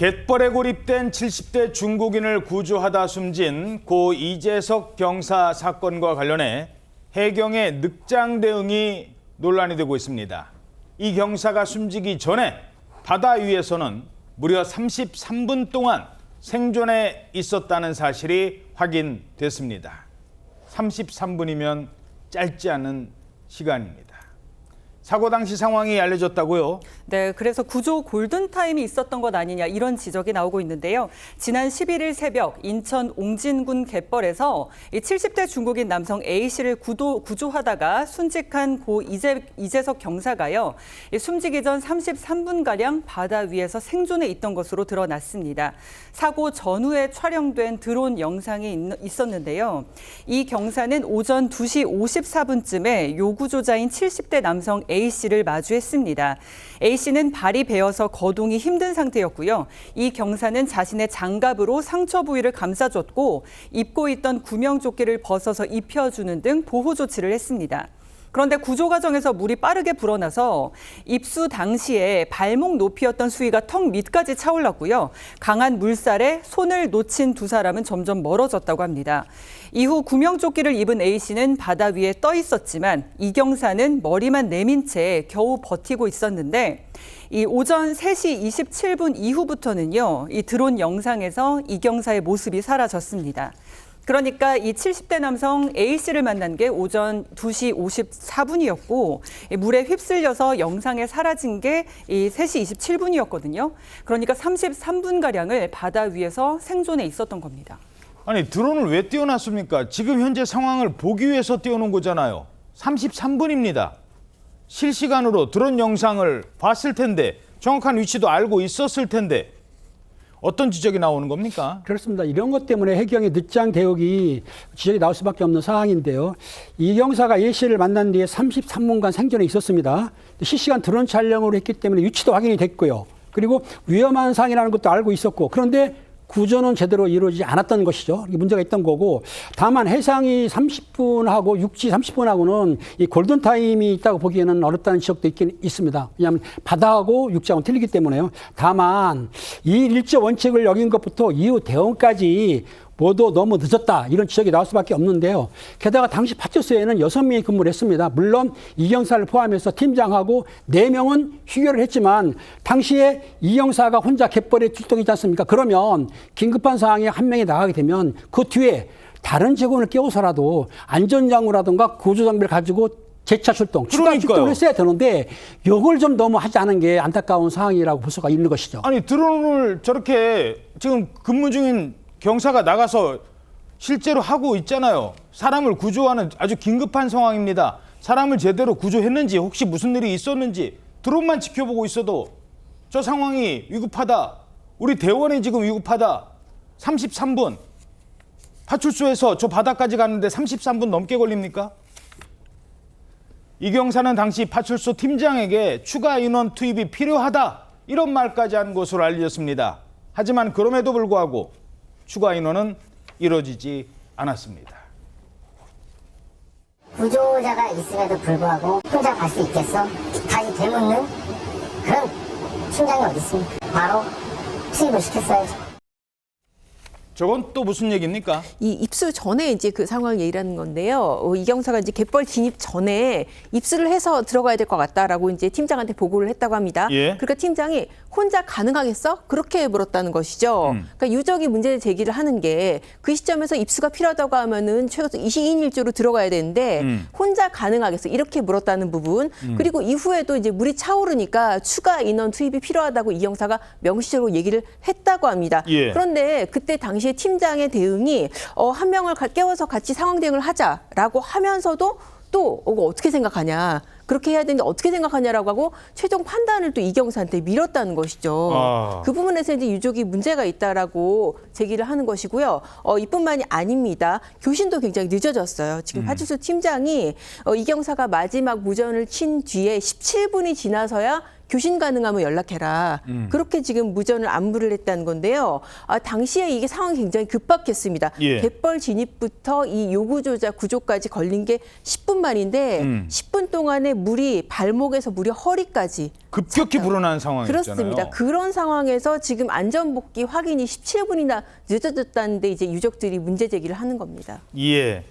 갯벌에 고립된 70대 중국인을 구조하다 숨진 고 이재석 경사 사건과 관련해 해경의 늑장 대응이 논란이 되고 있습니다. 이 경사가 숨지기 전에 바다 위에서는 무려 33분 동안 생존해 있었다는 사실이 확인됐습니다. 33분이면 짧지 않은 시간입니다. 사고 당시 상황이 알려졌다고요? 네, 그래서 구조 골든타임이 있었던 것 아니냐 이런 지적이 나오고 있는데요. 지난 11일 새벽 인천 옹진군 갯벌에서 70대 중국인 남성 A씨를 구조하다가 순직한 고 이재석 경사가요. 숨지기 전 33분가량 바다 위에서 생존해 있던 것으로 드러났습니다. 사고 전후에 촬영된 드론 영상이 있었는데요. 이 경사는 오전 2시 54분쯤에 요구조자인 70대 남성 A씨를 마주했습니다. A씨는 발이 베어서 거동이 힘든 상태였고요. 이 경사는 자신의 장갑으로 상처 부위를 감싸줬고 입고 있던 구명조끼를 벗어서 입혀주는 등 보호 조치를 했습니다. 그런데 구조 과정에서 물이 빠르게 불어나서 입수 당시에 발목 높이였던 수위가 턱 밑까지 차올랐고요. 강한 물살에 손을 놓친 두 사람은 점점 멀어졌다고 합니다. 이후 구명조끼를 입은 A씨는 바다 위에 떠 있었지만 이 경사는 머리만 내민 채 겨우 버티고 있었는데 이 오전 3시 27분 이후부터는요. 이 드론 영상에서 이 경사의 모습이 사라졌습니다. 그러니까 이 70대 남성 A씨를 만난 게 오전 2시 54분이었고 물에 휩쓸려서 영상에 사라진 게 이 3시 27분이었거든요. 그러니까 33분가량을 바다 위에서 생존해 있었던 겁니다. 아니 드론을 왜 띄워놨습니까? 지금 현재 상황을 보기 위해서 띄워놓은 거잖아요. 33분입니다. 실시간으로 드론 영상을 봤을 텐데 정확한 위치도 알고 있었을 텐데 어떤 지적이 나오는 겁니까? 그렇습니다. 이런 것 때문에 해경의 늦장 대응이 지적이 나올 수밖에 없는 상황인데요. 이 경사가 A씨를 만난 뒤에 33분간 생존해 있었습니다. 실시간 드론 촬영으로 했기 때문에 위치도 확인이 됐고요. 그리고 위험한 상황이라는 것도 알고 있었고 그런데 구조는 제대로 이루어지지 않았던 것이죠. 이게 문제가 있던 거고 다만 해상이 30분하고 육지 30분하고는 이 골든타임이 있다고 보기에는 어렵다는 지적도 있긴 있습니다. 왜냐하면 바다하고 육지하고는 틀리기 때문에요. 다만 이 일제 원칙을 어긴 것부터 이후 대응까지 모두 너무 늦었다 이런 지적이 나올 수밖에 없는데요. 게다가 당시 파출소에는 6명이 근무를 했습니다. 물론 이경사를 포함해서 팀장하고 4명은 휴교를 했지만 당시에 이경사가 혼자 갯벌에 출동했지 않습니까? 그러면 긴급한 상황에 한 명이 나가게 되면 그 뒤에 다른 직원을 깨워서라도 안전장구라든가 구조장비를 가지고 재차 출동, 추가 출동을 했어야 되는데 이걸 좀 너무 하지 않은 게 안타까운 상황이라고 볼 수가 있는 것이죠. 아니 드론을 저렇게 지금 근무 중인 경사가 나가서 실제로 하고 있잖아요. 사람을 구조하는 아주 긴급한 상황입니다. 사람을 제대로 구조했는지 혹시 무슨 일이 있었는지 드론만 지켜보고 있어도 저 상황이 위급하다. 우리 대원이 지금 위급하다. 33분. 파출소에서 저 바다까지 가는데 33분 넘게 걸립니까? 이 경사는 당시 파출소 팀장에게 추가 인원 투입이 필요하다. 이런 말까지 한 것으로 알려졌습니다. 하지만 그럼에도 불구하고 추가 인원은 이루어지지 않았습니다. 구조자가 있음에도 불구하고 혼자 갈 수 있겠어? 다시 되묻는 그런 팀장이 어디 있습니까? 바로 투입을 시켰어야죠. 저건 또 무슨 얘기입니까? 이 입수 전에 이제 그 상황을 얘기하는 건데요. 이 경사가 이제 갯벌 진입 전에 입수를 해서 들어가야 될 것 같다라고 이제 팀장한테 보고를 했다고 합니다. 예. 그러니까 팀장이 혼자 가능하겠어? 그렇게 물었다는 것이죠. 그러니까 유족이 문제 제기를 하는 게 그 시점에서 입수가 필요하다고 하면은 최소 22인 1조로 들어가야 되는데 혼자 가능하겠어? 이렇게 물었다는 부분. 그리고 이후에도 이제 물이 차오르니까 추가 인원 투입이 필요하다고 이 경사가 명시적으로 얘기를 했다고 합니다. 예. 그런데 그때 당시에 팀장의 대응이 한 명을 깨워서 같이 상황 대응을 하자라고 하면서도 또 어떻게 생각하냐. 그렇게 해야 되는데 어떻게 생각하냐라고 하고 최종 판단을 또 이경사한테 밀었다는 것이죠. 그 부분에서 이제 유족이 문제가 있다라고 제기를 하는 것이고요. 이뿐만이 아닙니다. 교신도 굉장히 늦어졌어요. 지금 파출소 팀장이 이경사가 마지막 무전을 친 뒤에 17분이 지나서야 교신 가능하면 연락해라. 그렇게 지금 무전을 안부를 했다는 건데요. 당시에 이게 상황이 굉장히 급박했습니다. 예. 갯벌 진입부터 이 요구조자 구조까지 걸린 게 10분 만인데 10분 동안에 물이 발목에서 무려 허리까지 급격히 불어난 상황이잖아요. 그렇습니다. 그런 상황에서 지금 안전복귀 확인이 17분이나 늦어졌다는데 이제 유족들이 문제 제기를 하는 겁니다. 예.